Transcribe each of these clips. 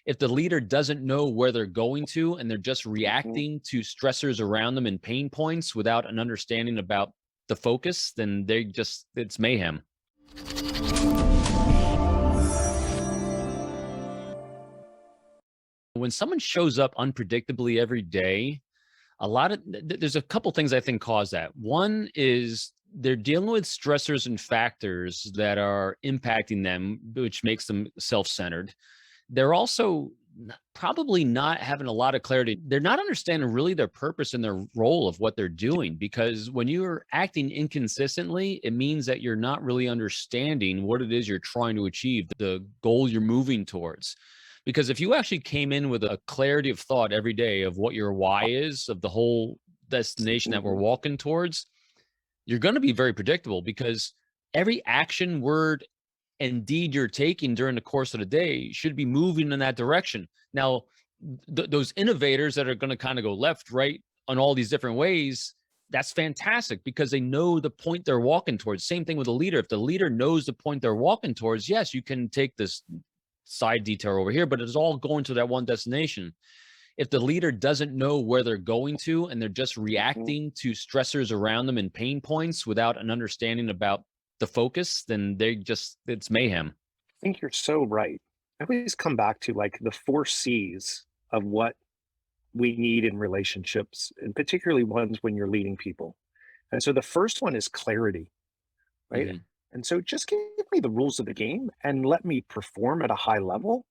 If the leader doesn't know where they're going to and they're just Mhm. reacting to stressors around them and pain points without an understanding about the focus, then it's mayhem. When someone shows up unpredictably every day, there's a couple things I think cause that. One is they're dealing with stressors and factors that are impacting them, which makes them self-centered. They're also probably not having a lot of clarity. They're not understanding really their purpose and their role of what they're doing, because when you're acting inconsistently, it means that you're not really understanding what it is you're trying to achieve, the goal you're moving towards. Because if you actually came in with a clarity of thought every day of what your why is, of the whole destination that we're Mhm. walking towards, you're going to be very predictable, because every action, word, and deed you're taking during the course of the day should be moving in that direction. Now, those innovators that are going to kind of go left, right, on all these different ways, that's fantastic because they know the point they're walking towards. Same thing with a leader. If the leader knows the point they're walking towards, yes, you can take this side detour over here, but it's all going to that one destination. If the leader doesn't know where they're going to and they're just Mhm. reacting to stressors around them and pain points without an understanding about the focus, then it's mayhem. I think you're so right. I always come back to like the 4 C's of what we need in relationships, and particularly ones when you're leading people. And so the first one is clarity, right? Mhm. And so just give me the rules of the game and let me perform at a high level.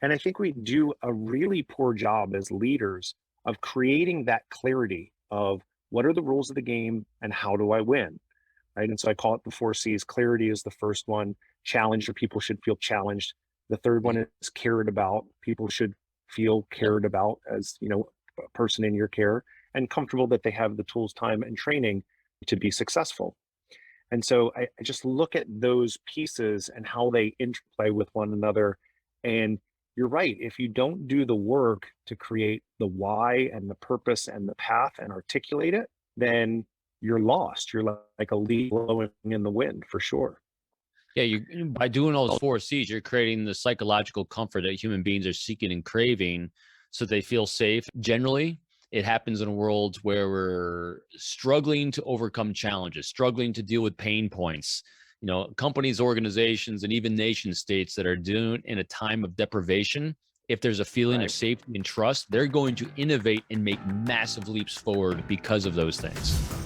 And I think we do a really poor job as leaders of creating that clarity of what are the rules of the game and how do I win? Right. And so I call it the 4 C's. Clarity is the first one. Challenge, or people should feel challenged. The third one Mhm. is cared about. People should feel Yep. cared about as, a person in your care, and comfortable that they have the tools, time, and training to be successful. And so I just look at those pieces and how they interplay with one another. And you're right. If you don't do the work to create the why and the purpose and the path and articulate it, then you're lost. You're like a leaf blowing in the wind for sure. Yeah, by doing all those 4 C's, you're creating the psychological comfort that human beings are seeking and craving so they feel safe. Generally, it happens in a world where we're struggling to overcome challenges, struggling to deal with pain points. Companies, organizations, and even nation states that are doing in a time of deprivation, if there's a feeling of Right. safety and trust, they're going to innovate and make massive leaps forward because of those things.